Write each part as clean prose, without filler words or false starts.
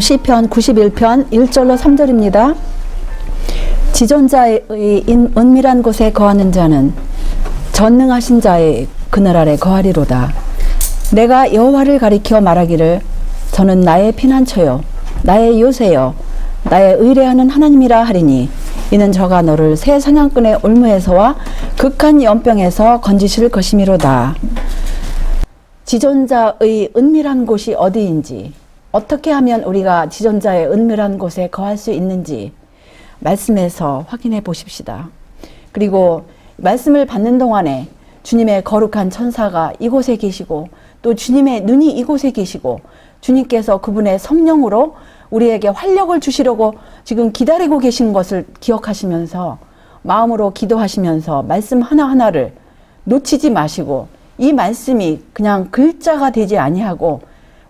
시편 91편 1절로 3절입니다. 지존자의 은밀한 곳에 거하는 자는 전능하신 자의 그늘 아래 거하리로다. 내가 여호와를 가리켜 말하기를 저는 나의 피난처요 나의 요새요 나의 의뢰하는 하나님이라 하리니 이는 저가 너를 새 사냥꾼의 올무에서와 극한 연병에서 건지실 것이미로다. 지존자의 은밀한 곳이 어디인지, 어떻게 하면 우리가 지존자의 은밀한 곳에 거할 수 있는지 말씀에서 확인해 보십시다. 그리고 말씀을 받는 동안에 주님의 거룩한 천사가 이곳에 계시고 또 주님의 눈이 이곳에 계시고 주님께서 그분의 성령으로 우리에게 활력을 주시려고 지금 기다리고 계신 것을 기억하시면서 마음으로 기도하시면서 말씀 하나하나를 놓치지 마시고 이 말씀이 그냥 글자가 되지 아니하고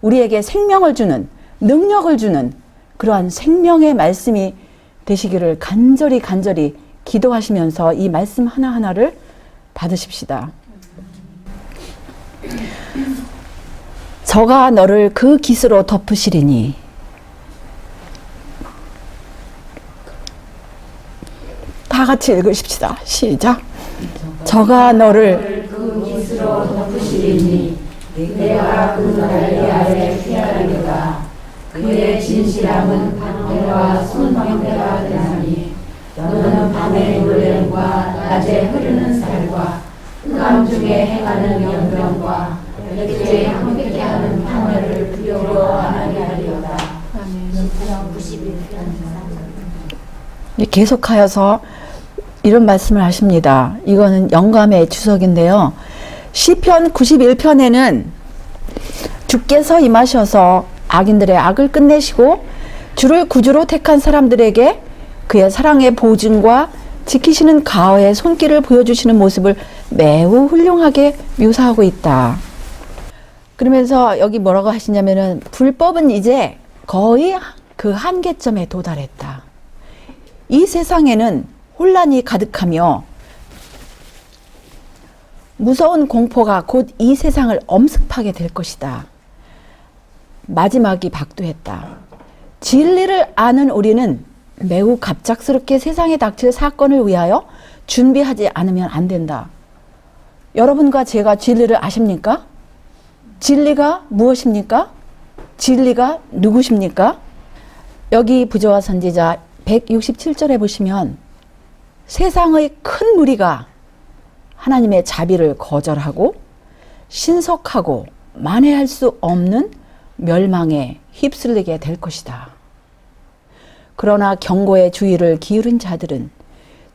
우리에게 생명을 주는, 능력을 주는 그러한 생명의 말씀이 되시기를 간절히 기도하시면서 이 말씀 하나하나를 받으십시다. 저가 너를 그 깃으로 덮으시리니 다 같이 읽으십시다. 시작. 저가 너를 그 깃으로 덮으시리니 내가 그 날개 아래 피하리로다. 그의 진실함은 방패와 손방패가 되나니 너는 밤의 노래과 낮에 흐르는 살과 흑암 중에 행하는 연병과 백제에 함께 하는 판결을 두려워 안 하게 하리로다. 계속하여서 이런 말씀을 하십니다. 이거는 영감의 주석인데요. 시편 91편에는 주께서 임하셔서 악인들의 악을 끝내시고 주를 구주로 택한 사람들에게 그의 사랑의 보증과 지키시는 가어의 손길을 보여주시는 모습을 매우 훌륭하게 묘사하고 있다. 그러면서 여기 뭐라고 하시냐면은 불법은 이제 거의 그 한계점에 도달했다. 이 세상에는 혼란이 가득하며 무서운 공포가 곧 이 세상을 엄습하게 될 것이다. 마지막이 박두했다. 진리를 아는 우리는 매우 갑작스럽게 세상에 닥칠 사건을 위하여 준비하지 않으면 안 된다. 여러분과 제가 진리를 아십니까? 진리가 무엇입니까? 진리가 누구십니까? 여기 부조와 선지자 167절에 보시면 세상의 큰 무리가 하나님의 자비를 거절하고 신속하고 만회할 수 없는 멸망에 휩쓸리게 될 것이다. 그러나 경고의 주의를 기울인 자들은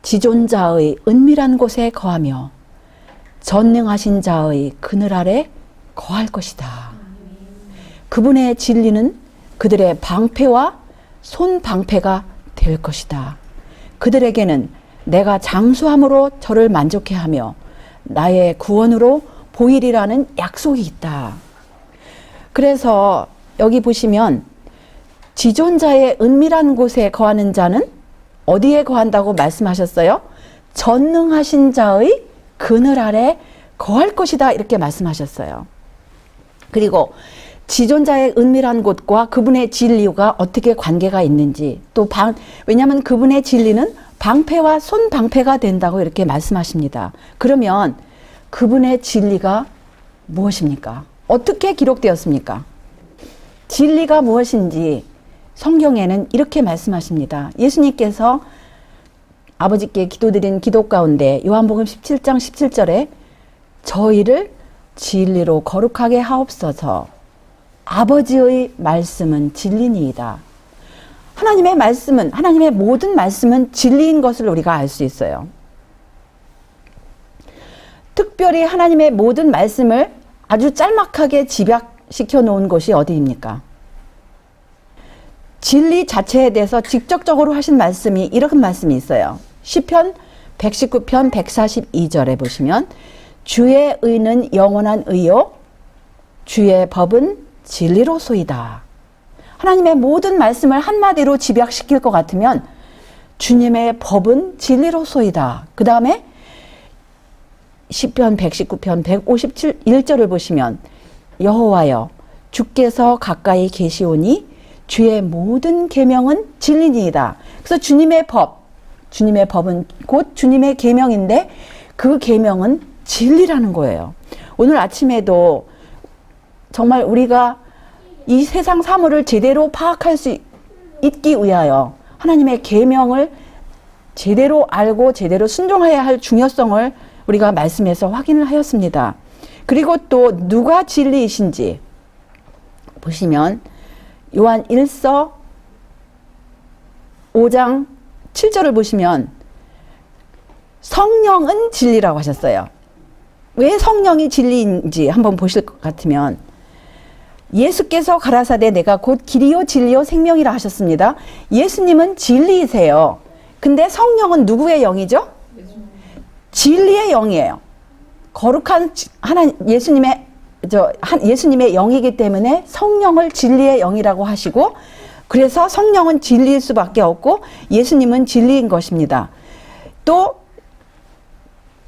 지존자의 은밀한 곳에 거하며 전능하신 자의 그늘 아래 거할 것이다. 그분의 진리는 그들의 방패와 손방패가 될 것이다. 그들에게는 내가 장수함으로 저를 만족해 하며 나의 구원으로 보이리라는 약속이 있다. 그래서 여기 보시면 지존자의 은밀한 곳에 거하는 자는 어디에 거한다고 말씀하셨어요? 전능하신 자의 그늘 아래 거할 것이다 이렇게 말씀하셨어요. 그리고 지존자의 은밀한 곳과 그분의 진리가 어떻게 관계가 있는지 또 왜냐하면 그분의 진리는 방패와 손방패가 된다고 이렇게 말씀하십니다. 그러면 그분의 진리가 무엇입니까? 어떻게 기록되었습니까? 진리가 무엇인지 성경에는 이렇게 말씀하십니다. 예수님께서 아버지께 기도드린 기도 가운데 요한복음 17장 17절에 저희를 진리로 거룩하게 하옵소서. 아버지의 말씀은 진리니이다. 하나님의 말씀은, 하나님의 모든 말씀은 진리인 것을 우리가 알 수 있어요. 특별히 하나님의 모든 말씀을 아주 짤막하게 집약시켜 놓은 곳이 어디입니까? 진리 자체에 대해서 직접적으로 하신 말씀이 이런 말씀이 있어요. 시편 119편 142절에 보시면 주의 의는 영원한 의요 주의 법은 진리로소이다. 하나님의 모든 말씀을 한마디로 집약시킬 것 같으면 주님의 법은 진리로소이다. 그 다음에 시편 119편 157 1절을 보시면 여호와여 주께서 가까이 계시오니 주의 모든 계명은 진리니이다. 그래서 주님의 법은 곧 주님의 계명인데 그 계명은 진리라는 거예요. 오늘 아침에도 정말 우리가 이 세상 사물을 제대로 파악할 수 있기 위하여 하나님의 계명을 제대로 알고 제대로 순종해야 할 중요성을 우리가 말씀에서 확인을 하였습니다. 그리고 또 누가 진리이신지 보시면 요한 1서 5장 7절을 보시면 성령은 진리라고 하셨어요. 왜 성령이 진리인지 한번 보실 것 같으면 예수께서 가라사대 내가 곧 길이요 진리요 생명이라 하셨습니다. 예수님은 진리이세요. 근데 성령은 누구의 영이죠? 진리의 영이에요. 거룩한 예수님의 영이기 때문에 성령을 진리의 영이라고 하시고, 그래서 성령은 진리일 수밖에 없고 예수님은 진리인 것입니다. 또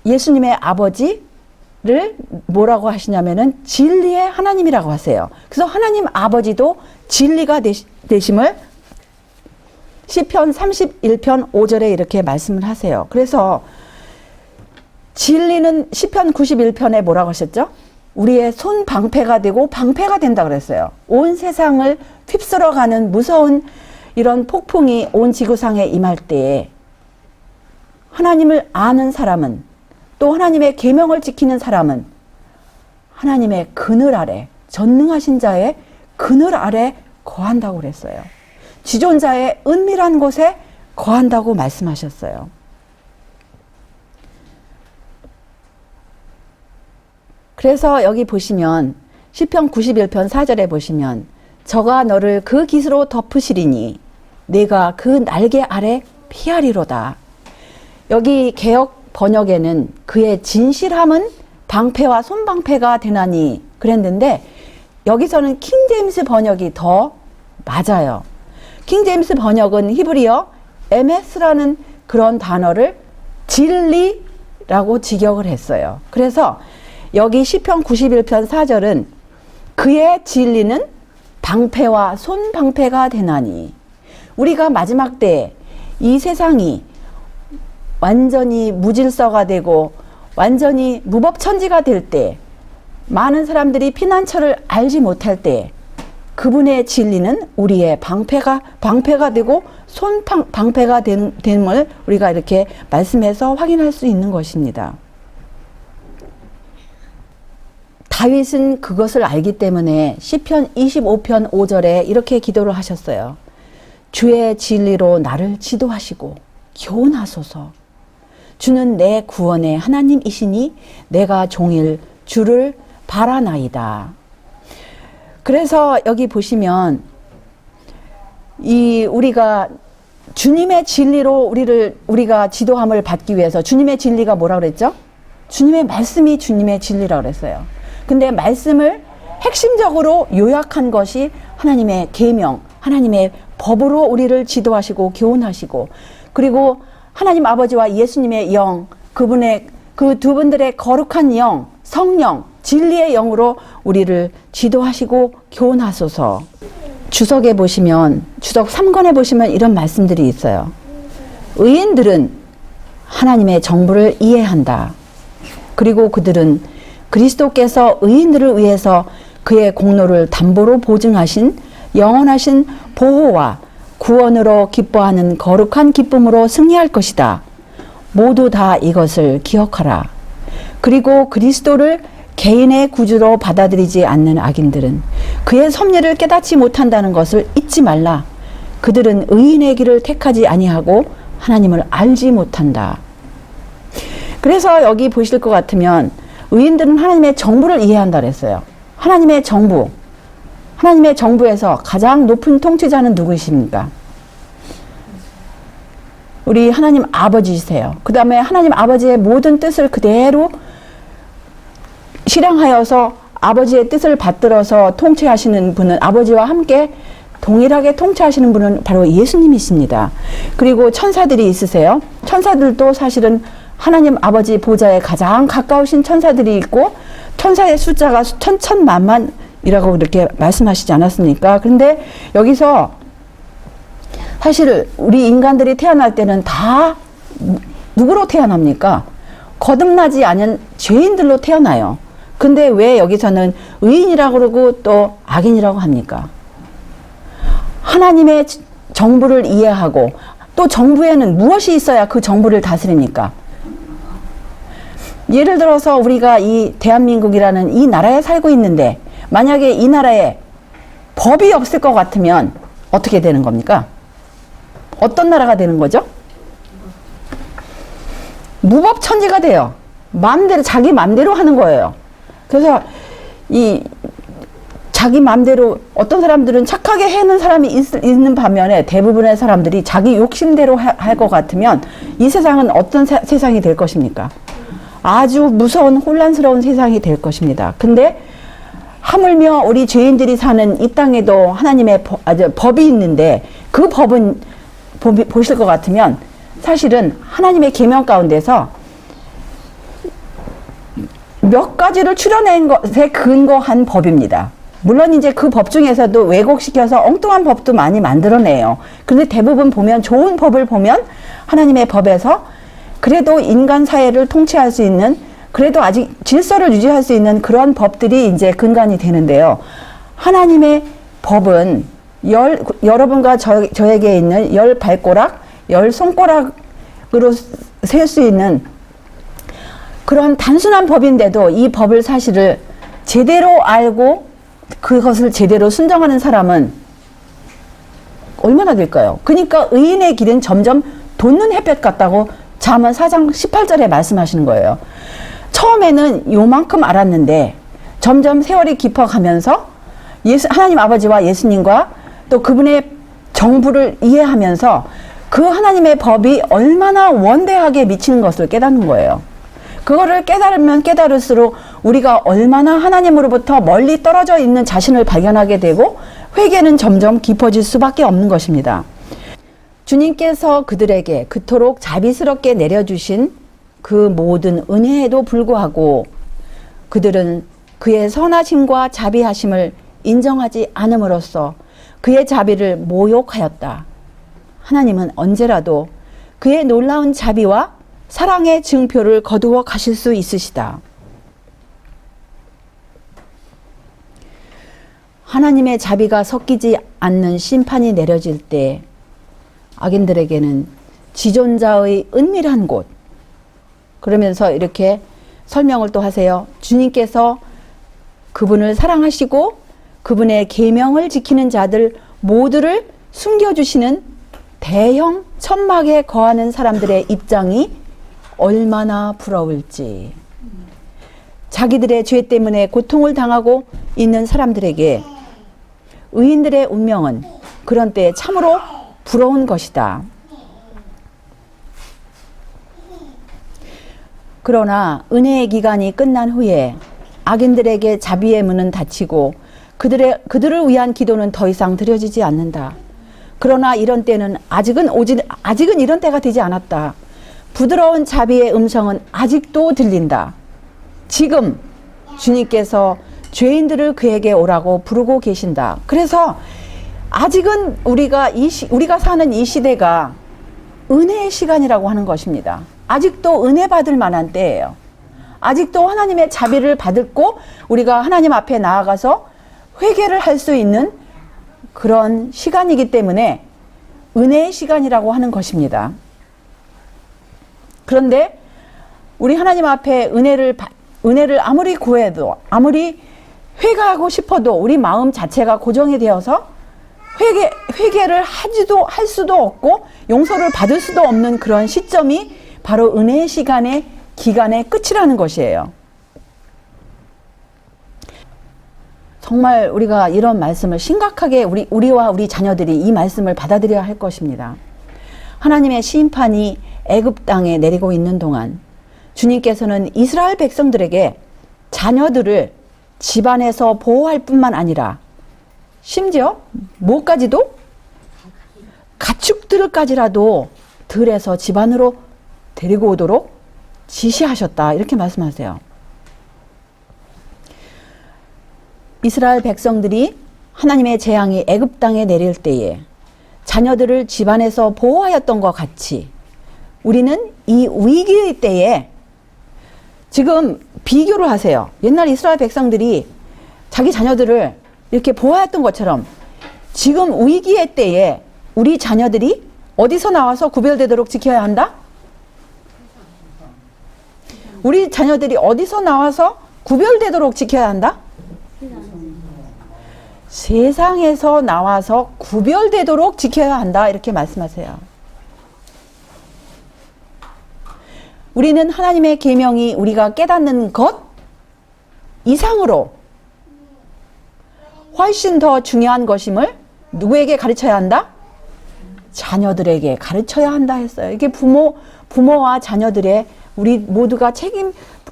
예수님의 아버지를 뭐라고 하시냐면은 진리의 하나님이라고 하세요. 그래서 하나님 아버지도 진리가 되심을 시편 31편 5절에 이렇게 말씀을 하세요. 그래서 진리는 시편 91편에 뭐라고 하셨죠? 우리의 손 방패가 되고 방패가 된다 그랬어요. 온 세상을 휩쓸어가는 무서운 이런 폭풍이 온 지구상에 임할 때에 하나님을 아는 사람은, 또 하나님의 계명을 지키는 사람은 하나님의 그늘 아래, 전능하신 자의 그늘 아래 거한다고 그랬어요. 지존자의 은밀한 곳에 거한다고 말씀하셨어요. 그래서 여기 보시면 시편 91편 4절에 보시면 저가 너를 그 깃으로 덮으시리니 내가 그 날개 아래 피하리로다. 여기 개역 번역에는 그의 진실함은 방패와 손방패가 되나니 그랬는데 여기서는 킹제임스 번역이 더 맞아요. 킹제임스 번역은 히브리어 MS라는 그런 단어를 진리라고 직역을 했어요. 그래서 여기 시편 91편 4절은 그의 진리는 방패와 손방패가 되나니, 우리가 마지막 때에 이 세상이 완전히 무질서가 되고 완전히 무법천지가 될 때, 많은 사람들이 피난처를 알지 못할 때 그분의 진리는 우리의 방패가 되고 손방패가 됨을 우리가 이렇게 말씀해서 확인할 수 있는 것입니다. 다윗은 그것을 알기 때문에 시편 25편 5절에 이렇게 기도를 하셨어요. 주의 진리로 나를 지도하시고 교훈하소서. 주는 내 구원의 하나님이시니 내가 종일 주를 바라나이다. 그래서 여기 보시면 우리가 주님의 진리로 우리가 지도함을 받기 위해서, 주님의 진리가 뭐라고 그랬죠? 주님의 말씀이 주님의 진리라고 그랬어요. 근데 말씀을 핵심적으로 요약한 것이 하나님의 계명, 하나님의 법으로 우리를 지도하시고 교훈하시고, 그리고 하나님 아버지와 예수님의 영, 그 두 분들의 거룩한 영, 성령, 진리의 영으로 우리를 지도하시고 교훈하소서. 주석에 보시면, 주석 3권에 보시면 이런 말씀들이 있어요. 의인들은 하나님의 정부를 이해한다. 그리고 그들은 그리스도께서 의인들을 위해서 그의 공로를 담보로 보증하신 영원하신 보호와 구원으로 기뻐하는 거룩한 기쁨으로 승리할 것이다. 모두 다 이것을 기억하라. 그리고 그리스도를 개인의 구주로 받아들이지 않는 악인들은 그의 섭리를 깨닫지 못한다는 것을 잊지 말라. 그들은 의인의 길을 택하지 아니하고 하나님을 알지 못한다. 그래서 여기 보실 것 같으면 의인들은 하나님의 정부를 이해한다 그랬어요. 하나님의 정부에서 가장 높은 통치자는 누구이십니까? 우리 하나님 아버지세요. 그 다음에 하나님 아버지의 모든 뜻을 그대로 실행하여서 아버지의 뜻을 받들어서 통치하시는 분은, 아버지와 함께 동일하게 통치하시는 분은 바로 예수님이십니다. 그리고 천사들이 있으세요. 천사들도 사실은 하나님 아버지 보좌에 가장 가까우신 천사들이 있고, 천사의 숫자가 천천만만 이라고 그렇게 말씀하시지 않았습니까? 그런데 여기서 사실 우리 인간들이 태어날 때는 다 누구로 태어납니까? 거듭나지 않은 죄인들로 태어나요. 근데 왜 여기서는 의인이라고 그러고 또 악인이라고 합니까? 하나님의 정부를 이해하고 또 정부에는 무엇이 있어야 그 정부를 다스립니까? 예를 들어서 우리가 이 대한민국이라는 이 나라에 살고 있는데 만약에 이 나라에 법이 없을 것 같으면 어떻게 되는 겁니까? 어떤 나라가 되는 거죠? 무법천지가 돼요. 마음대로 자기 마음대로 하는 거예요. 그래서 이 자기 마음대로 어떤 사람들은 착하게 해는 사람이 있는 반면에 대부분의 사람들이 자기 욕심대로 할 것 같으면 이 세상은 어떤 세상이 될 것입니까? 아주 무서운 혼란스러운 세상이 될 것입니다. 근데 하물며 우리 죄인들이 사는 이 땅에도 하나님의 법이 있는데 그 법은 보실 것 같으면 사실은 하나님의 계명 가운데서 몇 가지를 추려낸 것에 근거한 법입니다. 물론 이제 그 법 중에서도 왜곡시켜서 엉뚱한 법도 많이 만들어내요. 그런데 대부분 보면 좋은 법을 보면 하나님의 법에서 그래도 인간 사회를 통치할 수 있는 그래도 아직 질서를 유지할 수 있는 그런 법들이 이제 근간이 되는데요. 하나님의 법은 여러분과 저에게 있는 10발가락, 10손가락으로 셀 수 있는 그런 단순한 법인데도 이 법을 사실을 제대로 알고 그것을 제대로 순종하는 사람은 얼마나 될까요? 그러니까 의인의 길은 점점 돋는 햇볕 같다고 잠언 4장 18절에 말씀하시는 거예요. 처음에는 요만큼 알았는데 점점 세월이 깊어가면서 하나님 아버지와 예수님과 또 그분의 정부를 이해하면서 그 하나님의 법이 얼마나 원대하게 미치는 것을 깨닫는 거예요. 그거를 깨달으면 깨달을수록 우리가 얼마나 하나님으로부터 멀리 떨어져 있는 자신을 발견하게 되고 회개는 점점 깊어질 수밖에 없는 것입니다. 주님께서 그들에게 그토록 자비스럽게 내려주신 그 모든 은혜에도 불구하고 그들은 그의 선하심과 자비하심을 인정하지 않음으로써 그의 자비를 모욕하였다. 하나님은 언제라도 그의 놀라운 자비와 사랑의 증표를 거두어 가실 수 있으시다. 하나님의 자비가 섞이지 않는 심판이 내려질 때 악인들에게는 지존자의 은밀한 곳, 그러면서 이렇게 설명을 또 하세요. 주님께서 그분을 사랑하시고 그분의 계명을 지키는 자들 모두를 숨겨주시는 대형 천막에 거하는 사람들의 입장이 얼마나 부러울지. 자기들의 죄 때문에 고통을 당하고 있는 사람들에게 의인들의 운명은 그런 때에 참으로 부러운 것이다. 그러나 은혜의 기간이 끝난 후에 악인들에게 자비의 문은 닫히고 그들을 위한 기도는 더 이상 드려지지 않는다. 그러나 이런 때는 아직은 이런 때가 되지 않았다. 부드러운 자비의 음성은 아직도 들린다. 지금 주님께서 죄인들을 그에게 오라고 부르고 계신다. 그래서 아직은 우리가 사는 이 시대가 은혜의 시간이라고 하는 것입니다. 아직도 은혜 받을 만한 때예요. 아직도 하나님의 자비를 받고 우리가 하나님 앞에 나아가서 회개를 할 수 있는 그런 시간이기 때문에 은혜의 시간이라고 하는 것입니다. 그런데 우리 하나님 앞에 은혜를 아무리 구해도 아무리 회개하고 싶어도 우리 마음 자체가 고정이 되어서 회개를 할 수도 없고 용서를 받을 수도 없는 그런 시점이 바로 은혜의 기간의 끝이라는 것이에요. 정말 우리가 이런 말씀을 심각하게 우리와 우리 자녀들이 이 말씀을 받아들여야 할 것입니다. 하나님의 심판이 애굽 땅에 내리고 있는 동안 주님께서는 이스라엘 백성들에게 자녀들을 집안에서 보호할 뿐만 아니라 심지어 뭐까지도 가축들까지라도 들에서 집안으로 데리고 오도록 지시하셨다. 이렇게 말씀하세요. 이스라엘 백성들이 하나님의 재앙이 애굽 땅에 내릴 때에 자녀들을 집안에서 보호하였던 것 같이 우리는 이 위기의 때에 지금 비교를 하세요. 옛날 이스라엘 백성들이 자기 자녀들을 이렇게 보호했던 것처럼 지금 위기의 때에 우리 자녀들이 어디서 나와서 구별되도록 지켜야 한다? 우리 자녀들이 어디서 나와서 구별되도록 지켜야 한다? 세상에서 나와서 구별되도록 지켜야 한다. 이렇게 말씀하세요. 우리는 하나님의 계명이 우리가 깨닫는 것 이상으로 훨씬 더 중요한 것임을 누구에게 가르쳐야 한다? 자녀들에게 가르쳐야 한다 했어요. 이게 부모와 자녀들의 우리 모두가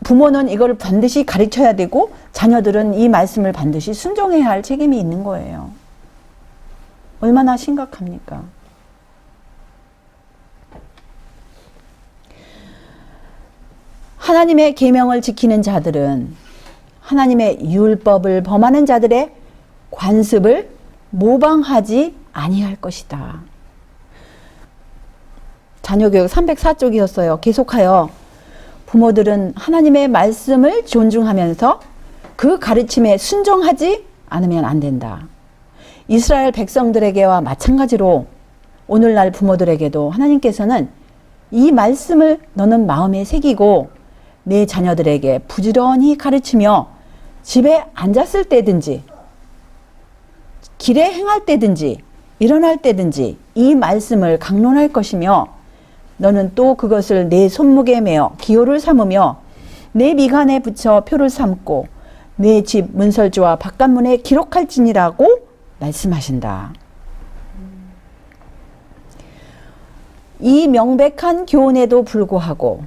부모는 이걸 반드시 가르쳐야 되고 자녀들은 이 말씀을 반드시 순종해야 할 책임이 있는 거예요. 얼마나 심각합니까? 하나님의 계명을 지키는 자들은 하나님의 율법을 범하는 자들의 관습을 모방하지 아니할 것이다. 자녀교육 304쪽이었어요. 계속하여 부모들은 하나님의 말씀을 존중하면서 그 가르침에 순종하지 않으면 안 된다. 이스라엘 백성들에게와 마찬가지로 오늘날 부모들에게도 하나님께서는 이 말씀을 너는 마음에 새기고 내 자녀들에게 부지런히 가르치며 집에 앉았을 때든지 길에 행할 때든지 일어날 때든지 이 말씀을 강론할 것이며 너는 또 그것을 내 손목에 매어 기호를 삼으며 내 미간에 붙여 표를 삼고 내 집 문설주와 바깥문에 기록할지니라고 말씀하신다. 이 명백한 교훈에도 불구하고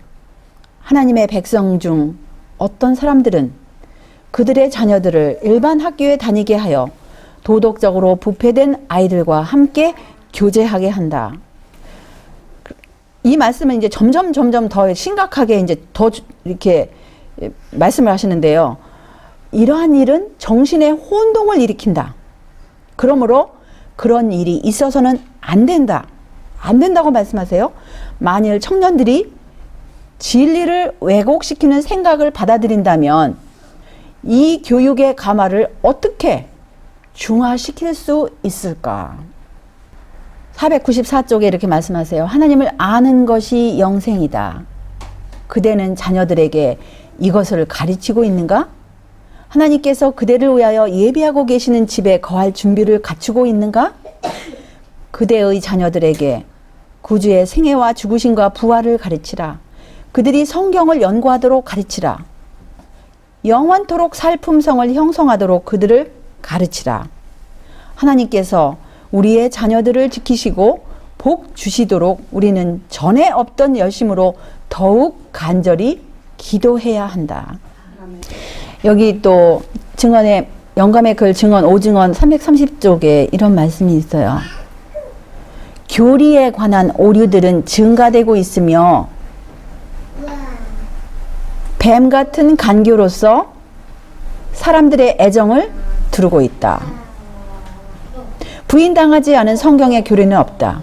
하나님의 백성 중 어떤 사람들은 그들의 자녀들을 일반 학교에 다니게 하여 도덕적으로 부패된 아이들과 함께 교제하게 한다. 이 말씀은 이제 점점 더 심각하게 이제 더 이렇게 말씀을 하시는데요. 이러한 일은 정신의 혼동을 일으킨다. 그러므로 그런 일이 있어서는 안 된다. 안 된다고 말씀하세요. 만일 청년들이 진리를 왜곡시키는 생각을 받아들인다면 이 교육의 가마를 어떻게 중화시킬 수 있을까? 494쪽에 이렇게 말씀하세요. 하나님을 아는 것이 영생이다. 그대는 자녀들에게 이것을 가르치고 있는가? 하나님께서 그대를 위하여 예비하고 계시는 집에 거할 준비를 갖추고 있는가? 그대의 자녀들에게 구주의 생애와 죽으심과 부활을 가르치라. 그들이 성경을 연구하도록 가르치라. 영원토록 살 품성을 형성하도록 그들을 가르치라. 하나님께서 우리의 자녀들을 지키시고 복 주시도록 우리는 전에 없던 열심으로 더욱 간절히 기도해야 한다. 여기 또 증언의 영감의 글 증언 5증언 330쪽에 이런 말씀이 있어요. 교리에 관한 오류들은 증가되고 있으며 뱀 같은 간교로서 사람들의 애정을 두르고 있다. 부인당하지 않은 성경의 교리는 없다.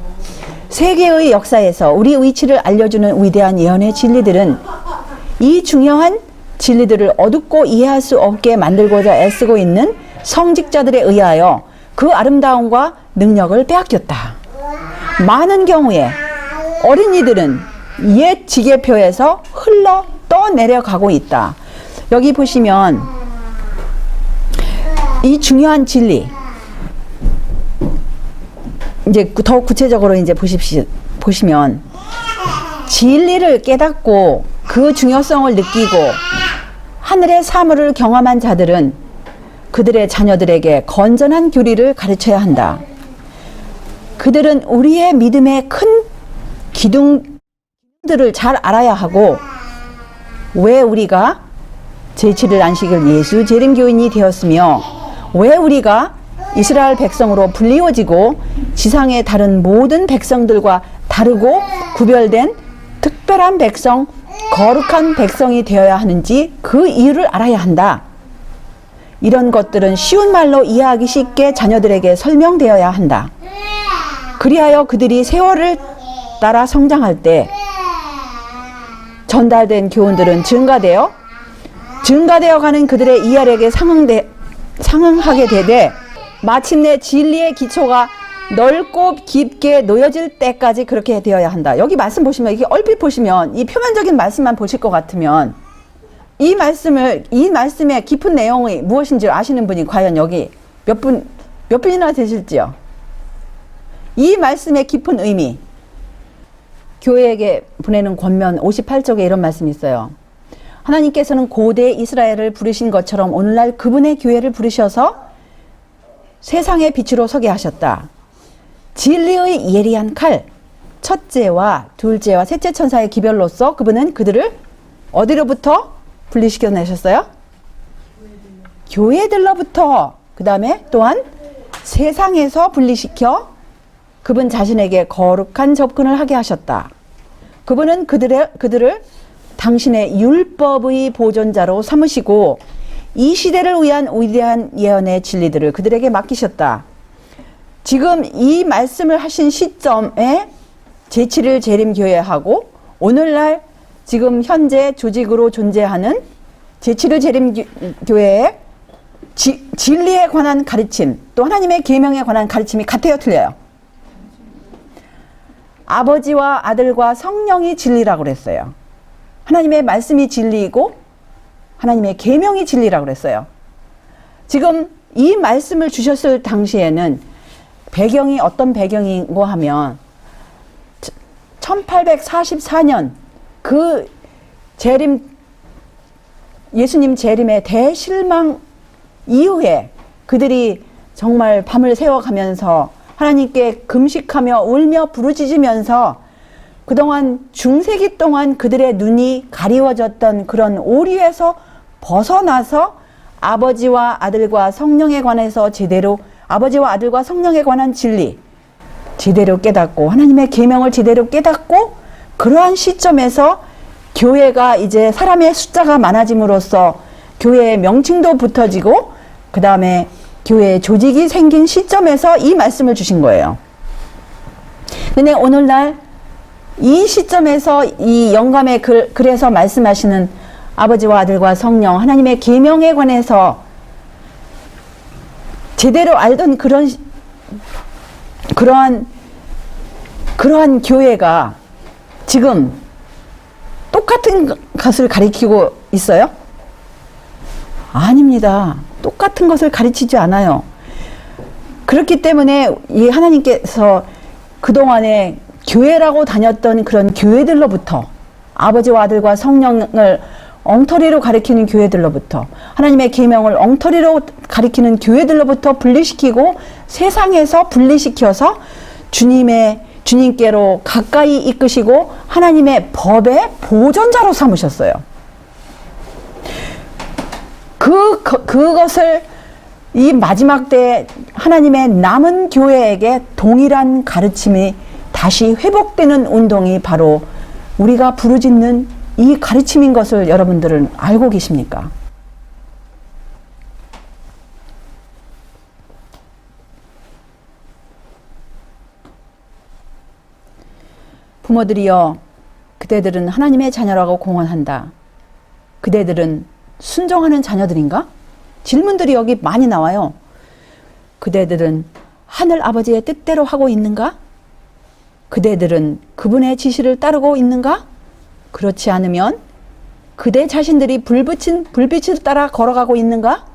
세계의 역사에서 우리 위치를 알려주는 위대한 예언의 진리들은 이 중요한 진리들을 어둡고 이해할 수 없게 만들고자 애쓰고 있는 성직자들에 의하여 그 아름다움과 능력을 빼앗겼다. 많은 경우에 어린이들은 옛 지계표에서 흘러 떠내려가고 있다. 여기 보시면 이 중요한 진리, 이제 더 구체적으로 이제 보시면 진리를 깨닫고 그 중요성을 느끼고 하늘의 사물을 경험한 자들은 그들의 자녀들에게 건전한 교리를 가르쳐야 한다. 그들은 우리의 믿음의 큰 기둥들을 잘 알아야 하고 왜 우리가 제7일 안식일 예수 재림교인이 되었으며 왜 우리가 이스라엘 백성으로 불리워지고 지상의 다른 모든 백성들과 다르고 구별된 특별한 백성, 거룩한 백성이 되어야 하는지 그 이유를 알아야 한다. 이런 것들은 쉬운 말로 이해하기 쉽게 자녀들에게 설명되어야 한다. 그리하여 그들이 세월을 따라 성장할 때 전달된 교훈들은 증가되어 가는 그들의 이해력에 상응하게 되되 마침내 진리의 기초가 넓고 깊게 놓여질 때까지 그렇게 되어야 한다. 여기 말씀 보시면, 이게 얼핏 보시면 이 표면적인 말씀만 보실 것 같으면 이 말씀의 깊은 내용이 무엇인지 아시는 분이 과연 여기 몇 분이나 되실지요? 이 말씀의 깊은 의미, 교회에게 보내는 권면 58쪽에 이런 말씀이 있어요. 하나님께서는 고대 이스라엘을 부르신 것처럼 오늘날 그분의 교회를 부르셔서 세상의 빛으로 서게 하셨다. 진리의 예리한 칼, 첫째와 둘째와 셋째 천사의 기별로서 그분은 그들을 어디로부터 분리시켜 내셨어요? 교회들로부터. 그 다음에 또한 세상에서 분리시켜 그분 자신에게 거룩한 접근을 하게 하셨다. 그분은 그들을 당신의 율법의 보존자로 삼으시고 이 시대를 위한 위대한 예언의 진리들을 그들에게 맡기셨다. 지금 이 말씀을 하신 시점에 제7일 재림교회하고 오늘날 지금 현재 조직으로 존재하는 제7일 재림교회의 진리에 관한 가르침, 또 하나님의 계명에 관한 가르침이 같아요, 틀려요? 아버지와 아들과 성령이 진리라고 그랬어요. 하나님의 말씀이 진리이고 하나님의 계명이 진리라고 그랬어요. 지금 이 말씀을 주셨을 당시에는 배경이 어떤 배경인고 하면 1844년 그 예수님 재림의 대실망 이후에 그들이 정말 밤을 새워가면서 하나님께 금식하며 울며 부르짖으면서 그동안 중세기 동안 그들의 눈이 가리워졌던 그런 오류에서 벗어나서 아버지와 아들과 성령에 관해서 제대로, 아버지와 아들과 성령에 관한 진리 제대로 깨닫고 하나님의 계명을 제대로 깨닫고, 그러한 시점에서 교회가 이제 사람의 숫자가 많아짐으로써 교회의 명칭도 붙어지고 그 다음에 교회의 조직이 생긴 시점에서 이 말씀을 주신 거예요. 근데 오늘날 이 시점에서 이 영감의 글에서 말씀하시는 아버지와 아들과 성령, 하나님의 계명에 관해서 제대로 알던 그러한 교회가 지금 똑같은 것을 가리키고 있어요? 아닙니다. 똑같은 것을 가르치지 않아요. 그렇기 때문에 이 하나님께서 그동안에 교회라고 다녔던 그런 교회들로부터, 아버지와 아들과 성령을 엉터리로 가리키는 교회들로부터, 하나님의 계명을 엉터리로 가리키는 교회들로부터 분리시키고 세상에서 분리시켜서 주님께로 가까이 이끄시고 하나님의 법의 보존자로 삼으셨어요. 그것을 이 마지막 때에 하나님의 남은 교회에게 동일한 가르침이 다시 회복되는 운동이 바로 우리가 부르짖는 이 가르침인 것을 여러분들은 알고 계십니까? 부모들이여, 그대들은 하나님의 자녀라고 공언한다. 그대들은 순종하는 자녀들인가? 질문들이 여기 많이 나와요. 그대들은 하늘 아버지의 뜻대로 하고 있는가? 그대들은 그분의 지시를 따르고 있는가? 그렇지 않으면 그대 자신들이 불빛을 따라 걸어가고 있는가?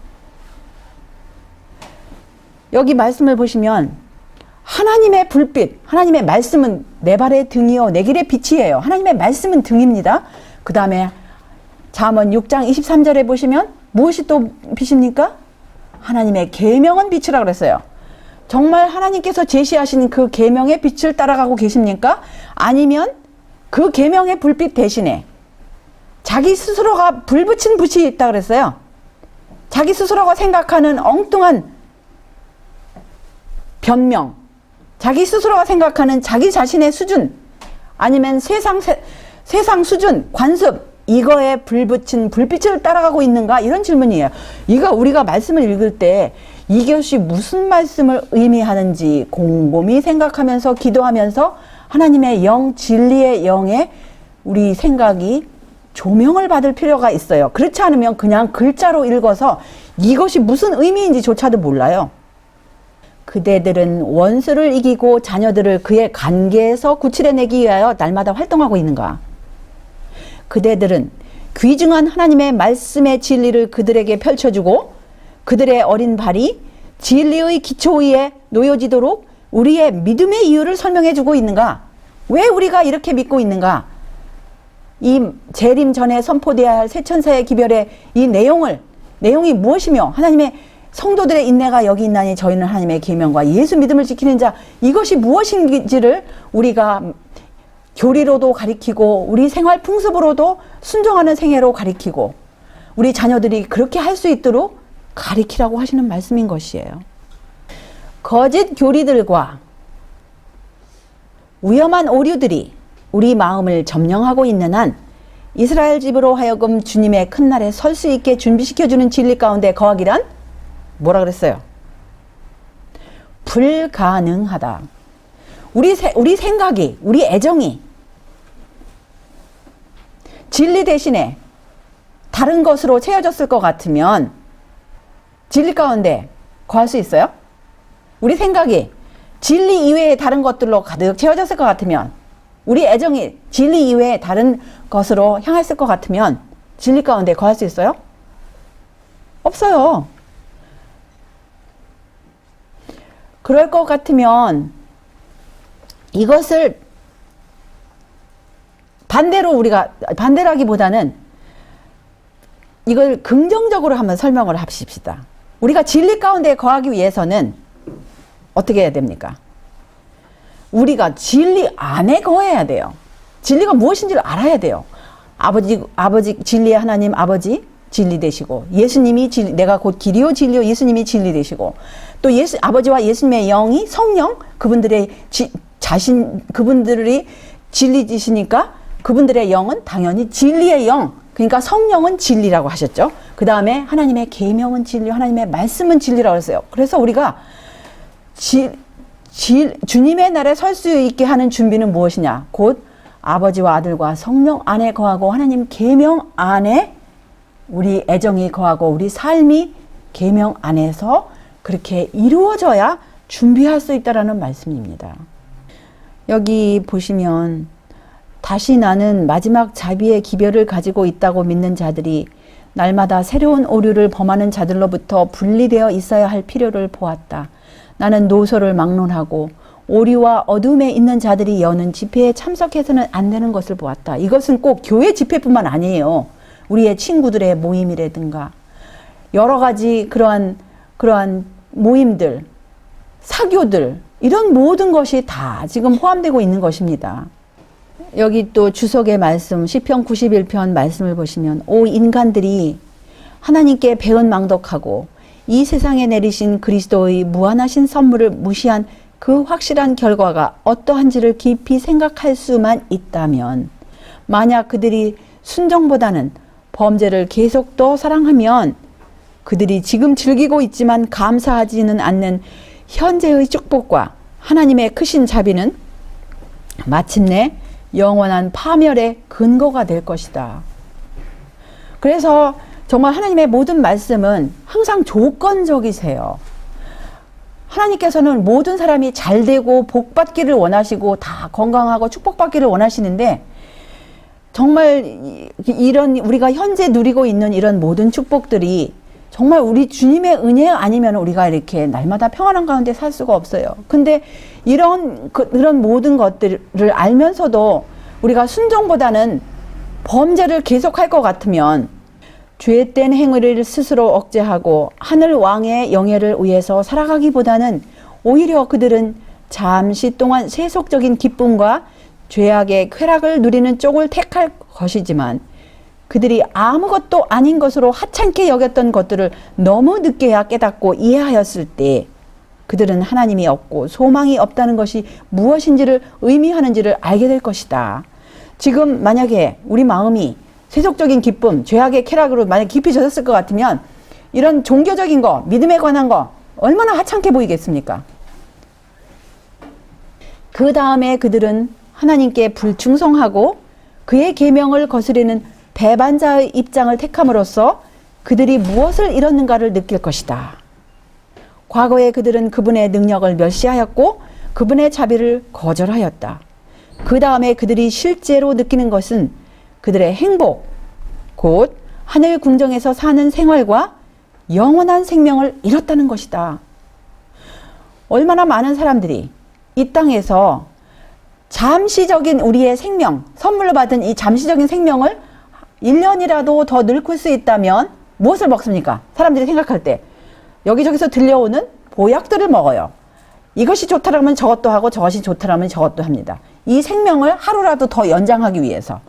여기 말씀을 보시면 하나님의 불빛, 하나님의 말씀은 내 발의 등이요 내 길의 빛이에요. 하나님의 말씀은 등입니다. 그 다음에 잠언 6장 23절에 보시면 무엇이 또 빛입니까? 하나님의 계명은 빛이라고 그랬어요. 정말 하나님께서 제시하신 그 계명의 빛을 따라가고 계십니까? 아니면 그 계명의 불빛 대신에 자기 스스로가 불붙인 빛이 있다 그랬어요. 자기 스스로가 생각하는 엉뚱한 변명, 자기 스스로가 생각하는 자기 자신의 수준, 아니면 세상 수준, 관습, 이거에 불붙인 불빛을 따라가고 있는가? 이런 질문이에요. 이거 우리가 말씀을 읽을 때 이것이 무슨 말씀을 의미하는지 곰곰이 생각하면서 기도하면서 하나님의 영, 진리의 영에 우리 생각이 조명을 받을 필요가 있어요. 그렇지 않으면 그냥 글자로 읽어서 이것이 무슨 의미인지조차도 몰라요. 그대들은 원수를 이기고 자녀들을 그의 관계에서 구출해내기 위하여 날마다 활동하고 있는가? 그대들은 귀중한 하나님의 말씀의 진리를 그들에게 펼쳐주고 그들의 어린 발이 진리의 기초 위에 놓여지도록 우리의 믿음의 이유를 설명해주고 있는가? 왜 우리가 이렇게 믿고 있는가? 이 재림 전에 선포되어야 할 새천사의 기별의 이 내용이 무엇이며 하나님의 성도들의 인내가 여기 있나니 저희는 하나님의 계명과 예수 믿음을 지키는 자, 이것이 무엇인지를 우리가 교리로도 가리키고 우리 생활 풍습으로도 순종하는 생애로 가리키고 우리 자녀들이 그렇게 할 수 있도록 가리키라고 하시는 말씀인 것이에요. 거짓 교리들과 위험한 오류들이 우리 마음을 점령하고 있는 한 이스라엘 집으로 하여금 주님의 큰 날에 설 수 있게 준비시켜주는 진리 가운데 거하기란 뭐라 그랬어요? 불가능하다. 우리 생각이, 우리 애정이 진리 대신에 다른 것으로 채워졌을 것 같으면 진리 가운데 거할 수 있어요? 우리 생각이 진리 이외의 다른 것들로 가득 채워졌을 것 같으면 우리 애정이 진리 이외의 다른 것으로 향했을 것 같으면 진리 가운데 거할 수 있어요? 없어요. 그럴 것 같으면 이것을 반대라기보다는 이걸 긍정적으로 한번 설명을 합시다. 우리가 진리 가운데 거하기 위해서는 어떻게 해야 됩니까? 우리가 진리 안에 거해야 돼요. 진리가 무엇인지를 알아야 돼요. 아버지 진리의 하나님 아버지 진리 되시고 예수님이 진리, 내가 곧 길이요 진리요 예수님이 진리 되시고 또 아버지와 예수님의 영이 성령 그분들이 진리이시니까 그분들의 영은 당연히 진리의 영, 그러니까 성령은 진리라고 하셨죠. 그 다음에 하나님의 계명은 진리, 하나님의 말씀은 진리라고 했어요. 그래서 우리가 주님의 날에 설 수 있게 하는 준비는 무엇이냐? 곧 아버지와 아들과 성령 안에 거하고 하나님 계명 안에 우리 애정이 거하고 우리 삶이 계명 안에서 그렇게 이루어져야 준비할 수 있다라는 말씀입니다. 여기 보시면 다시 나는 마지막 자비의 기별을 가지고 있다고 믿는 자들이 날마다 새로운 오류를 범하는 자들로부터 분리되어 있어야 할 필요를 보았다. 나는 노소를 막론하고 오류와 어둠에 있는 자들이 여는 집회에 참석해서는 안 되는 것을 보았다. 이것은 꼭 교회 집회뿐만 아니에요. 우리의 친구들의 모임이라든가 여러 가지 그러한 모임들, 사교들 이런 모든 것이 다 지금 포함되고 있는 것입니다. 여기 또 주석의 말씀 시편 91편 말씀을 보시면 오 인간들이 하나님께 배은망덕하고 이 세상에 내리신 그리스도의 무한하신 선물을 무시한 그 확실한 결과가 어떠한지를 깊이 생각할 수만 있다면 만약 그들이 순종보다는 범죄를 계속 더 사랑하면 그들이 지금 즐기고 있지만 감사하지는 않는 현재의 축복과 하나님의 크신 자비는 마침내 영원한 파멸의 근거가 될 것이다. 그래서 정말 하나님의 모든 말씀은 항상 조건적이세요. 하나님께서는 모든 사람이 잘 되고 복 받기를 원하시고 다 건강하고 축복받기를 원하시는데 정말 이런 우리가 현재 누리고 있는 이런 모든 축복들이 정말 우리 주님의 은혜 아니면 우리가 이렇게 날마다 평안한 가운데 살 수가 없어요. 근데 이런 모든 것들을 알면서도 우리가 순종보다는 범죄를 계속할 것 같으면 죄된 행위를 스스로 억제하고 하늘 왕의 영예를 위해서 살아가기보다는 오히려 그들은 잠시 동안 세속적인 기쁨과 죄악의 쾌락을 누리는 쪽을 택할 것이지만 그들이 아무것도 아닌 것으로 하찮게 여겼던 것들을 너무 늦게야 깨닫고 이해하였을 때 그들은 하나님이 없고 소망이 없다는 것이 무엇인지를 의미하는지를 알게 될 것이다. 지금 만약에 우리 마음이 세속적인 기쁨, 죄악의 쾌락으로 만약 깊이 젖었을 것 같으면 이런 종교적인 거, 믿음에 관한 거 얼마나 하찮게 보이겠습니까? 그 다음에 그들은 하나님께 불충성하고 그의 계명을 거스르는 배반자의 입장을 택함으로써 그들이 무엇을 잃었는가를 느낄 것이다. 과거에 그들은 그분의 능력을 멸시하였고 그분의 자비를 거절하였다. 그 다음에 그들이 실제로 느끼는 것은 그들의 행복, 곧 하늘 궁정에서 사는 생활과 영원한 생명을 잃었다는 것이다. 얼마나 많은 사람들이 이 땅에서 잠시적인 우리의 생명, 선물로 받은 이 잠시적인 생명을 1년이라도 더 늙을 수 있다면 무엇을 먹습니까? 사람들이 생각할 때 여기저기서 들려오는 보약들을 먹어요. 이것이 좋다라면 저것도 하고 저것이 좋다라면 저것도 합니다. 이 생명을 하루라도 더 연장하기 위해서.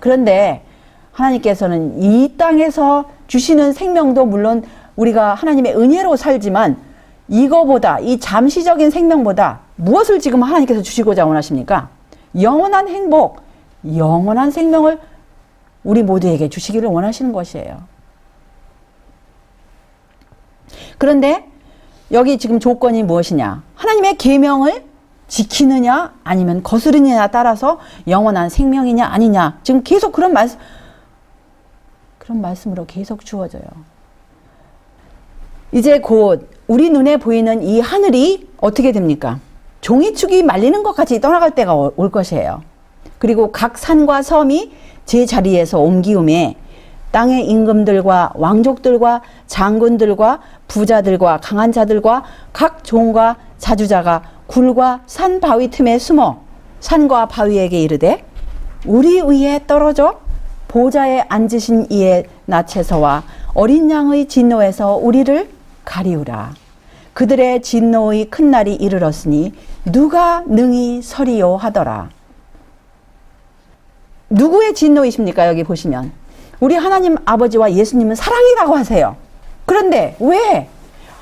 그런데 하나님께서는 이 땅에서 주시는 생명도 물론 우리가 하나님의 은혜로 살지만 이거보다, 이 잠시적인 생명보다 무엇을 지금 하나님께서 주시고자 원하십니까? 영원한 행복, 영원한 생명을 우리 모두에게 주시기를 원하시는 것이에요. 그런데 여기 지금 조건이 무엇이냐? 하나님의 계명을 지키느냐 아니면 거스르느냐에 따라서 영원한 생명이냐 아니냐. 지금 계속 그런 말씀으로 계속 주어져요. 이제 곧 우리 눈에 보이는 이 하늘이 어떻게 됩니까? 종이축이 말리는 것 같이 떠나갈 때가 올 것이에요. 그리고 각 산과 섬이 제 자리에서 옮기움에 땅의 임금들과 왕족들과 장군들과 부자들과 강한 자들과 각 종과 자주자가 굴과 산 바위 틈에 숨어 산과 바위에게 이르되 우리 위에 떨어져 보좌에 앉으신 이의 낯에서와 어린 양의 진노에서 우리를 가리우라. 그들의 진노의 큰 날이 이르렀으니 누가 능히 서리요 하더라. 누구의 진노이십니까? 여기 보시면 우리 하나님 아버지와 예수님은 사랑이라고 하세요. 그런데 왜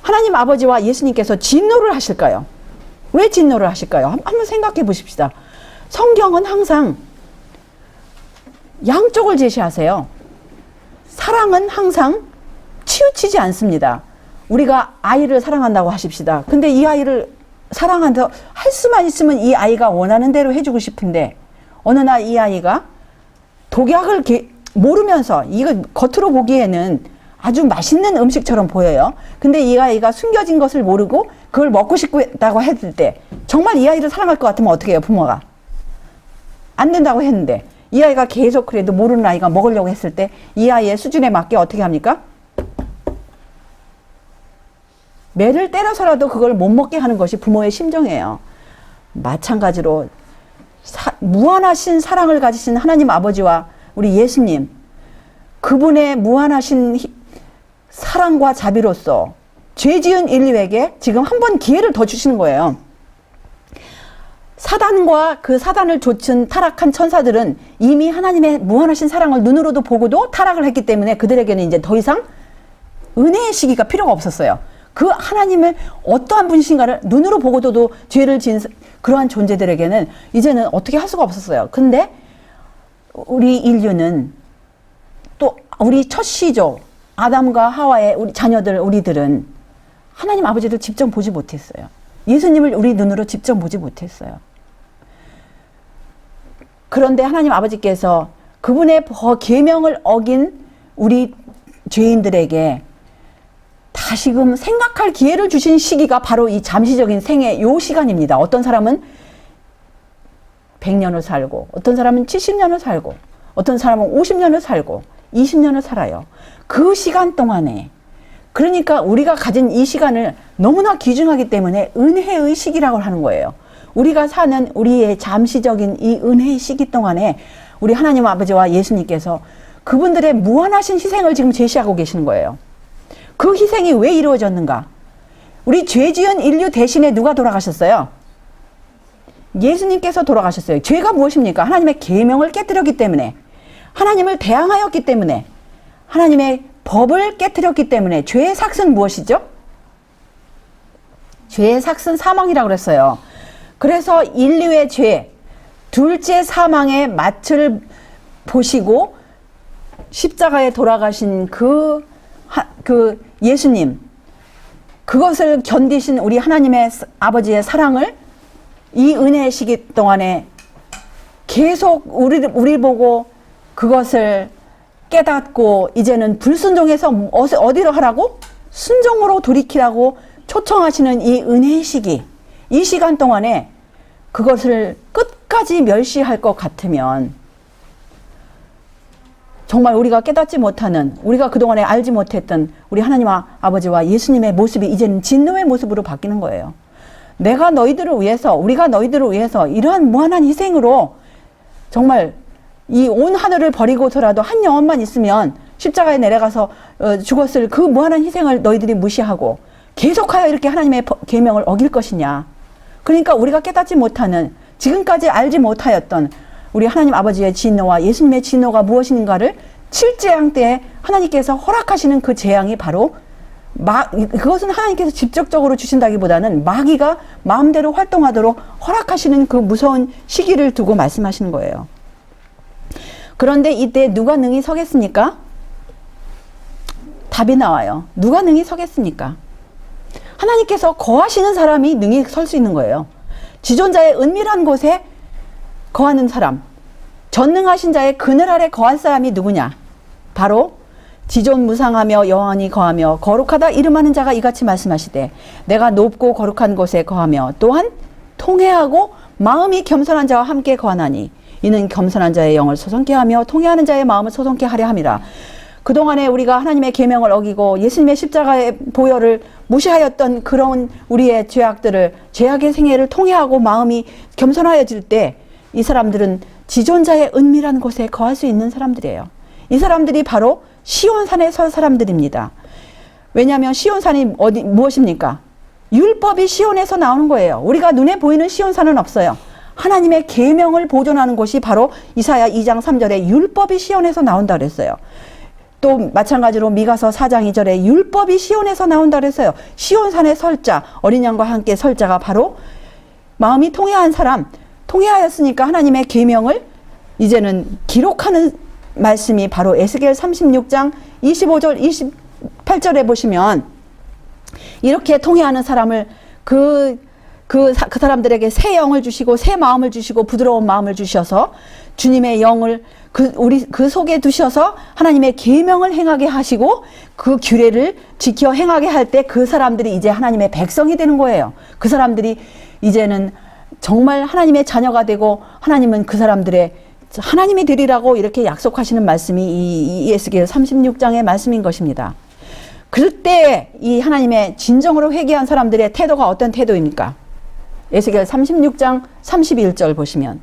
하나님 아버지와 예수님께서 진노를 하실까요? 왜 진노를 하실까요? 한번 생각해 보십시다. 성경은 항상 양쪽을 제시하세요. 사랑은 항상 치우치지 않습니다. 우리가 아이를 사랑한다고 하십시다. 근데 이 아이를 사랑한다 할 수만 있으면 이 아이가 원하는 대로 해주고 싶은데 어느 날 이 아이가 독약을 모르면서 이거 겉으로 보기에는 아주 맛있는 음식처럼 보여요. 근데 이 아이가 숨겨진 것을 모르고 그걸 먹고 싶다고 했을 때 정말 이 아이를 사랑할 것 같으면 어떻게 해요? 부모가 안 된다고 했는데 이 아이가 계속 그래도 모르는 아이가 먹으려고 했을 때 이 아이의 수준에 맞게 어떻게 합니까? 매를 때려서라도 그걸 못 먹게 하는 것이 부모의 심정이에요. 마찬가지로 무한하신 사랑을 가지신 하나님 아버지와 우리 예수님, 그분의 무한하신 사랑과 자비로서 죄 지은 인류에게 지금 한 번 기회를 더 주시는 거예요. 사단과 그 사단을 좇은 타락한 천사들은 이미 하나님의 무한하신 사랑을 눈으로도 보고도 타락을 했기 때문에 그들에게는 이제 더 이상 은혜의 시기가 필요가 없었어요. 그 하나님의 어떠한 분이신가를 눈으로 보고도 죄를 지은 그러한 존재들에게는 이제는 어떻게 할 수가 없었어요. 근데 우리 인류는 또 우리 첫 시조 아담과 하와의 우리 자녀들 우리들은 하나님 아버지를 직접 보지 못했어요. 예수님을 우리 눈으로 직접 보지 못했어요. 그런데 하나님 아버지께서 그분의 계명을 어긴 우리 죄인들에게 다시금 생각할 기회를 주신 시기가 바로 이 잠시적인 생애 요 시간입니다. 어떤 사람은 100년을 살고 어떤 사람은 70년을 살고 어떤 사람은 50년을 살고 20년을 살아요. 그 시간 동안에 그러니까 우리가 가진 이 시간을 너무나 귀중하기 때문에 은혜의 시기라고 하는 거예요. 우리가 사는 우리의 잠시적인 이 은혜의 시기 동안에 우리 하나님 아버지와 예수님께서 그분들의 무한하신 희생을 지금 제시하고 계시는 거예요. 그 희생이 왜 이루어졌는가? 우리 죄 지은 인류 대신에 누가 돌아가셨어요? 예수님께서 돌아가셨어요. 죄가 무엇입니까? 하나님의 계명을 깨뜨렸기 때문에, 하나님을 대항하였기 때문에, 하나님의 법을 깨뜨렸기 때문에. 죄의 삭은 무엇이죠? 죄의 삭은 사망이라고 그랬어요. 그래서 인류의 죄, 둘째 사망의 맏을 보시고 십자가에 돌아가신 그 예수님, 그것을 견디신 우리 하나님의 아버지의 사랑을 이 은혜의 시기 동안에 계속 우리를 보고 그것을 깨닫고 이제는 불순종해서 어디로 하라고? 순종으로 돌이키라고 초청하시는 이 은혜의 시기, 이 시간 동안에 그것을 끝까지 멸시할 것 같으면 정말 우리가 깨닫지 못하는, 우리가 그동안에 알지 못했던 우리 하나님 아버지와 예수님의 모습이 이제는 진노의 모습으로 바뀌는 거예요. 내가 너희들을 위해서, 우리가 너희들을 위해서 이러한 무한한 희생으로 정말 이 온 하늘을 버리고서라도 한 영혼만 있으면 십자가에 내려가서 죽었을 그 무한한 희생을 너희들이 무시하고 계속하여 이렇게 하나님의 계명을 어길 것이냐. 그러니까 우리가 깨닫지 못하는, 지금까지 알지 못하였던 우리 하나님 아버지의 진노와 예수님의 진노가 무엇인가를 7재앙 때 하나님께서 허락하시는 그 재앙이 바로 그것은 하나님께서 직접적으로 주신다기보다는 마귀가 마음대로 활동하도록 허락하시는 그 무서운 시기를 두고 말씀하시는 거예요. 그런데 이때 누가 능히 서겠습니까? 답이 나와요. 누가 능히 서겠습니까? 하나님께서 거하시는 사람이 능히 설 수 있는 거예요. 지존자의 은밀한 곳에 거하는 사람, 전능하신 자의 그늘 아래 거할 사람이 누구냐? 바로 지존무상하며 영원히 거하며 거룩하다 이름하는 자가 이같이 말씀하시되 내가 높고 거룩한 곳에 거하며 또한 통회하고 마음이 겸손한 자와 함께 거하나니 이는 겸손한 자의 영을 소성케 하며 통회하는 자의 마음을 소성케 하려 함이라. 그동안에 우리가 하나님의 계명을 어기고 예수님의 십자가의 보혈을 무시하였던 그런 우리의 죄악의 생애를 통회하고 마음이 겸손하여질 때 이 사람들은 지존자의 은밀한 곳에 거할 수 있는 사람들이에요. 이 사람들이 바로 시온산에 설 사람들입니다. 왜냐하면 시온산이 무엇입니까? 율법이 시온에서 나오는 거예요. 우리가 눈에 보이는 시온산은 없어요. 하나님의 계명을 보존하는 곳이 바로 이사야 2장 3절에 율법이 시온에서 나온다 그랬어요. 또 마찬가지로 미가서 4장 2절에 율법이 시온에서 나온다 그랬어요. 시온산에 설자, 어린 양과 함께 설자가 바로 마음이 통회한 사람, 통회하였으니까 하나님의 계명을 이제는 기록하는 말씀이 바로 에스겔 36장 25절 28절에 보시면 이렇게 통회하는 사람을 그 사람들에게 새 영을 주시고 새 마음을 주시고 부드러운 마음을 주셔서 주님의 영을 그 속에 두셔서 하나님의 계명을 행하게 하시고 그 규례를 지켜 행하게 할 때 그 사람들이 이제 하나님의 백성이 되는 거예요. 그 사람들이 이제는 정말 하나님의 자녀가 되고 하나님은 그 사람들의 하나님이 되리라고 이렇게 약속하시는 말씀이 이 에스겔 36장의 말씀인 것입니다. 그때 이 하나님의 진정으로 회개한 사람들의 태도가 어떤 태도입니까? 에스겔 36장 31절 보시면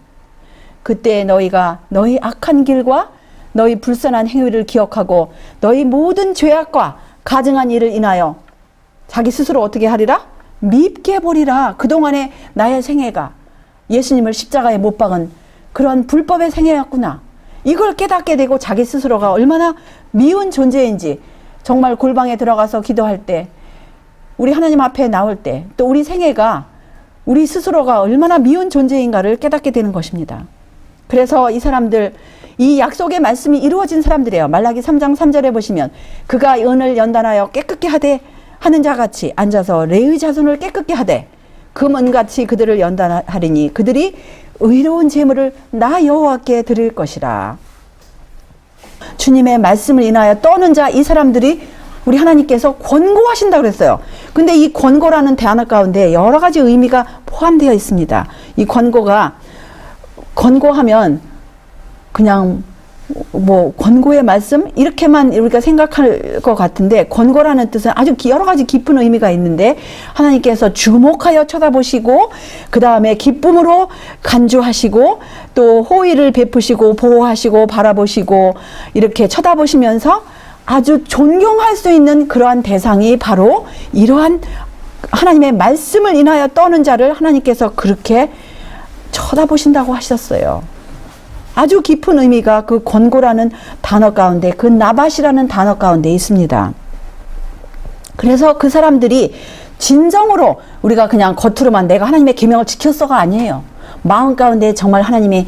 그때 너희가 너희 악한 길과 너희 불선한 행위를 기억하고 너희 모든 죄악과 가증한 일을 인하여 자기 스스로 어떻게 하리라? 밉게 보리라. 그동안에 나의 생애가 예수님을 십자가에 못 박은 그런 불법의 생애였구나. 이걸 깨닫게 되고 자기 스스로가 얼마나 미운 존재인지 정말 골방에 들어가서 기도할 때 우리 하나님 앞에 나올 때 또 우리 생애가 우리 스스로가 얼마나 미운 존재인가를 깨닫게 되는 것입니다. 그래서 이 사람들 이 약속의 말씀이 이루어진 사람들이에요. 말라기 3장 3절에 보시면 그가 은을 연단하여 깨끗게 하되 하는 자같이 앉아서 레위 자손을 깨끗게 하되 금은같이 그들을 연단하리니 그들이 의로운 제물을 나 여호와께 드릴 것이라. 주님의 말씀을 인하여 떠는 자 이 사람들이 우리 하나님께서 권고하신다고 그랬어요. 근데 이 권고라는 단어 가운데 여러 가지 의미가 포함되어 있습니다. 이 권고하면 그냥 뭐 권고의 말씀 이렇게만 우리가 생각할 것 같은데 권고라는 뜻은 아주 여러 가지 깊은 의미가 있는데 하나님께서 주목하여 쳐다보시고 그 다음에 기쁨으로 간주하시고 또 호의를 베푸시고 보호하시고 바라보시고 이렇게 쳐다보시면서 아주 존경할 수 있는 그러한 대상이 바로 이러한 하나님의 말씀을 인하여 떠는 자를 하나님께서 그렇게 쳐다보신다고 하셨어요. 아주 깊은 의미가 그 권고라는 단어 가운데 그 나밧이라는 단어 가운데 있습니다. 그래서 그 사람들이 진정으로 우리가 그냥 겉으로만 내가 하나님의 계명을 지켰어가 아니에요. 마음 가운데 정말 하나님의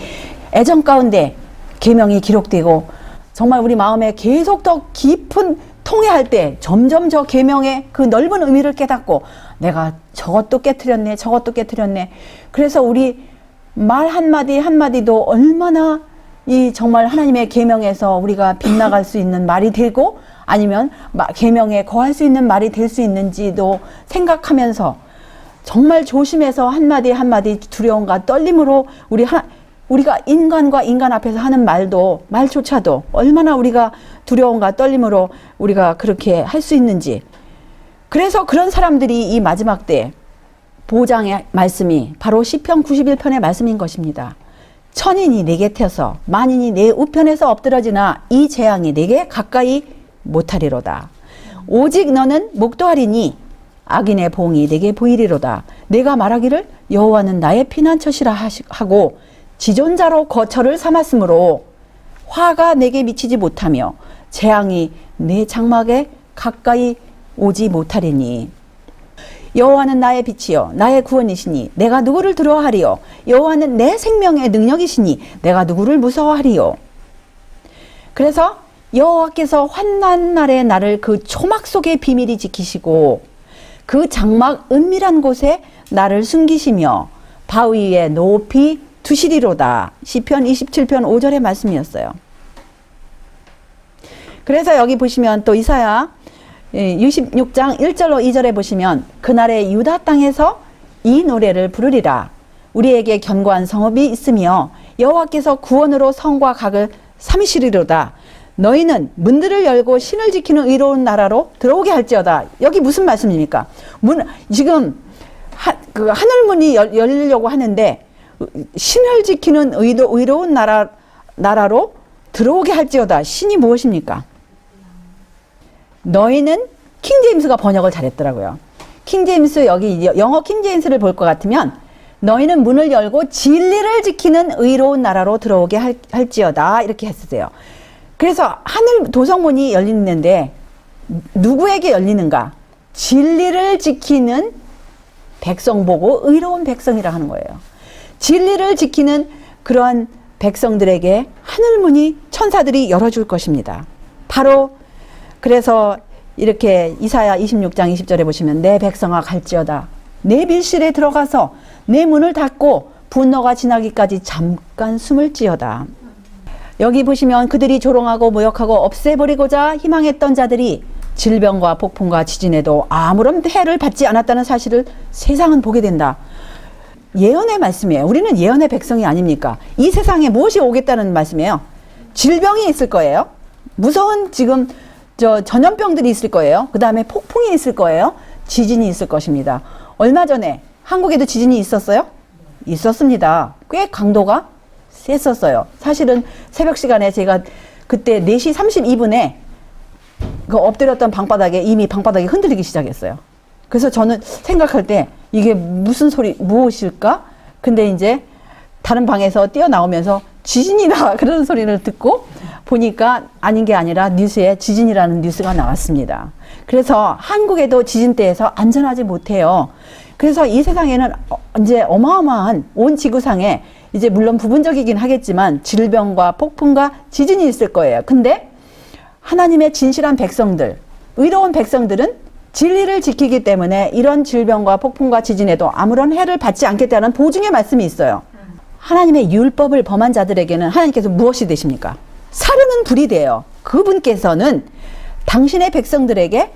애정 가운데 계명이 기록되고 정말 우리 마음에 계속 더 깊은 통회할 때 점점 저 계명의 그 넓은 의미를 깨닫고 내가 저것도 깨트렸네, 저것도 깨트렸네. 그래서 우리 말 한마디 한마디도 얼마나 이 정말 하나님의 계명에서 우리가 빗나갈 수 있는 말이 되고 아니면 계명에 거할 수 있는 말이 될 수 있는지도 생각하면서 정말 조심해서 한마디 한마디 두려움과 떨림으로 우리가 인간과 인간 앞에서 하는 말조차도 얼마나 우리가 두려움과 떨림으로 우리가 그렇게 할 수 있는지. 그래서 그런 사람들이 이 마지막 때 보장의 말씀이 바로 시편 91편의 말씀인 것입니다. 천인이 내 곁에서 만인이 내 우편에서 엎드러지나 이 재앙이 내게 가까이 못하리로다. 오직 너는 목도하리니 악인의 봉이 내게 보이리로다. 내가 말하기를 여호와는 나의 피난처시라 하고 지존자로 거처를 삼았으므로 화가 내게 미치지 못하며 재앙이 내 장막에 가까이 오지 못하리니. 여호와는 나의 빛이요 나의 구원이시니 내가 누구를 두려워하리요. 여호와는 내 생명의 능력이시니 내가 누구를 무서워하리요. 그래서 여호와께서 환난 날에 나를 그 초막 속에 비밀히 지키시고 그 장막 은밀한 곳에 나를 숨기시며 바위 위에 높이 두시리로다. 시편 27편 5절의 말씀이었어요. 그래서 여기 보시면 또 이사야 66장 1절로 2절에 보시면 그날의 유다 땅에서 이 노래를 부르리라. 우리에게 견고한 성읍이 있으며 여호와께서 구원으로 성과 각을 삼으시리로다. 너희는 문들을 열고 신을 지키는 의로운 나라로 들어오게 할지어다. 여기 무슨 말씀입니까? 지금 그 하늘문이 열리려고 하는데 신을 지키는 의로운 나라로 들어오게 할지어다. 신이 무엇입니까? 너희는 킹제임스가 번역을 잘했더라고요. 킹제임스 여기 영어 킹제임스를 볼 것 같으면 너희는 문을 열고 진리를 지키는 의로운 나라로 들어오게 할지어다 이렇게 했으세요. 그래서 하늘 도성문이 열리는데 누구에게 열리는가? 진리를 지키는 백성 보고 의로운 백성이라 하는 거예요. 진리를 지키는 그러한 백성들에게 하늘문이 천사들이 열어줄 것입니다. 바로 그래서 이렇게 이사야 26장 20절에 보시면 내 백성아 갈지어다. 내 밀실에 들어가서 내 문을 닫고 분노가 지나기까지 잠깐 숨을 지어다. 여기 보시면 그들이 조롱하고 모욕하고 없애버리고자 희망했던 자들이 질병과 폭풍과 지진에도 아무런 해를 받지 않았다는 사실을 세상은 보게 된다. 예언의 말씀이에요. 우리는 예언의 백성이 아닙니까? 이 세상에 무엇이 오겠다는 말씀이에요. 질병이 있을 거예요. 무서운 지금 전염병들이 있을 거예요. 그 다음에 폭풍이 있을 거예요. 지진이 있을 것입니다. 얼마 전에 한국에도 지진이 있었어요? 있었습니다. 꽤 강도가 셌었어요. 사실은 새벽 시간에 제가 그때 4시 32분에 그 엎드렸던 방바닥에 이미 방바닥이 흔들리기 시작했어요. 그래서 저는 생각할 때 이게 무슨 무엇일까? 근데 이제 다른 방에서 뛰어나오면서 지진이다 그런 소리를 듣고 보니까 아닌 게 아니라 뉴스에 지진이라는 뉴스가 나왔습니다. 그래서 한국에도 지진대에서 안전하지 못해요. 그래서 이 세상에는 이제 어마어마한 온 지구상에 이제 물론 부분적이긴 하겠지만 질병과 폭풍과 지진이 있을 거예요. 근데 하나님의 진실한 백성들, 의로운 백성들은 진리를 지키기 때문에 이런 질병과 폭풍과 지진에도 아무런 해를 받지 않겠다는 보증의 말씀이 있어요. 하나님의 율법을 범한 자들에게는 하나님께서 무엇이 되십니까? 사르는 불이 돼요. 그분께서는 당신의 백성들에게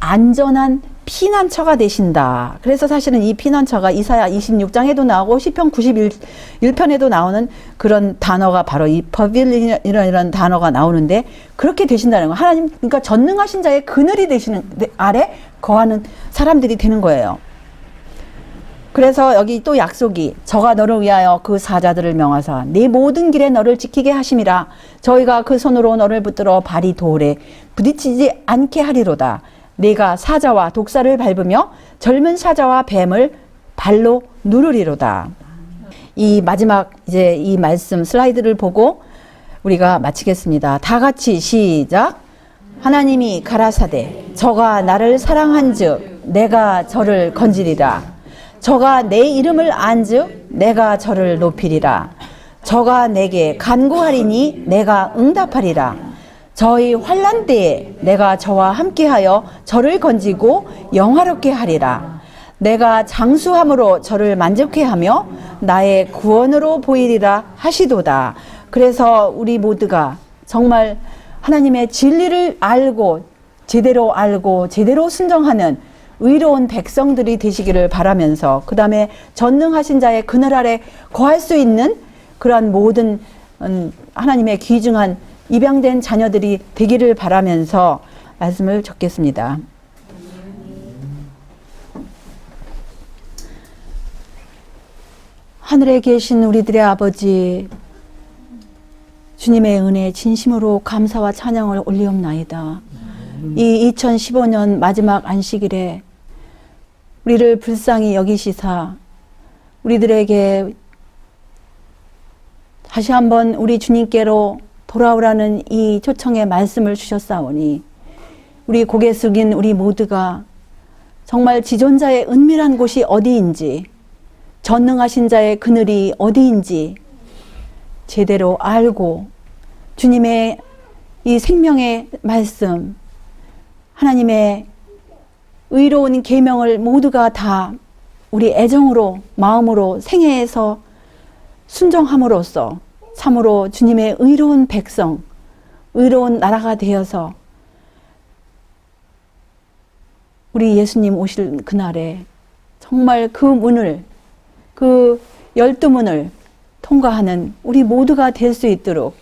안전한 피난처가 되신다. 그래서 사실은 이 피난처가 이사야 26장에도 나오고 시편 91편에도 나오는 그런 단어가 바로 이 퍼빌리언이라는 단어가 나오는데 그렇게 되신다는 거. 하나님 그러니까 전능하신 자의 그늘이 되시는 아래 거하는 사람들이 되는 거예요. 그래서 여기 또 약속이 저가 너를 위하여 그 사자들을 명하사 네 모든 길에 너를 지키게 하심이라. 저희가 그 손으로 너를 붙들어 발이 돌에 부딪히지 않게 하리로다. 네가 사자와 독사를 밟으며 젊은 사자와 뱀을 발로 누르리로다. 이 마지막 이제 이 말씀 슬라이드를 보고 우리가 마치겠습니다. 다 같이 시작. 하나님이 가라사대 저가 나를 사랑한즉 내가 저를 건지리라. 저가 내 이름을 안즉 내가 저를 높이리라. 저가 내게 간구하리니 내가 응답하리라. 저희 환난 때에 내가 저와 함께하여 저를 건지고 영화롭게 하리라. 내가 장수함으로 저를 만족해 하며 나의 구원으로 보이리라 하시도다. 그래서 우리 모두가 정말 하나님의 진리를 알고 제대로 순종하는 의로운 백성들이 되시기를 바라면서, 그 다음에 전능하신 자의 그늘 아래 거할 수 있는 그러한 모든 하나님의 귀중한 입양된 자녀들이 되기를 바라면서 말씀을 적겠습니다. 하늘에 계신 우리들의 아버지, 주님의 은혜에 진심으로 감사와 찬양을 올리옵나이다. 이 2015년 마지막 안식일에 우리를 불쌍히 여기시사 우리들에게 다시 한번 우리 주님께로 돌아오라는 이 초청의 말씀을 주셨사오니, 우리 고개 숙인 우리 모두가 정말 지존자의 은밀한 곳이 어디인지, 전능하신 자의 그늘이 어디인지 제대로 알고 주님의 이 생명의 말씀, 하나님의 의로운 계명을 모두가 다 우리 애정으로, 마음으로 생애에서 순종함으로써 참으로 주님의 의로운 백성, 의로운 나라가 되어서 우리 예수님 오실 그날에 정말 그 문을, 그 12문을 통과하는 우리 모두가 될 수 있도록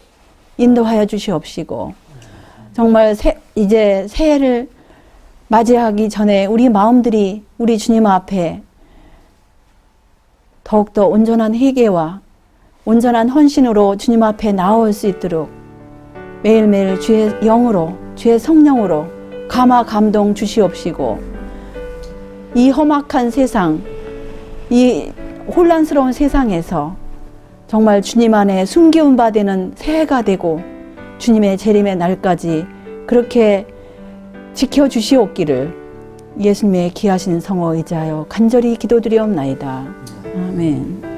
인도하여 주시옵시고, 정말 이제 새해를 맞이하기 전에 우리 마음들이 우리 주님 앞에 더욱더 온전한 회개와 온전한 헌신으로 주님 앞에 나올 수 있도록 매일매일 주의 영으로, 주의 성령으로 감화 감동 주시옵시고, 이 험악한 세상, 이 혼란스러운 세상에서 정말 주님 안에 숨기운 바 되는 새해가 되고 주님의 재림의 날까지 그렇게 지켜주시옵기를 예수님의 귀하신 성호 의지하여 간절히 기도드리옵나이다. 아멘.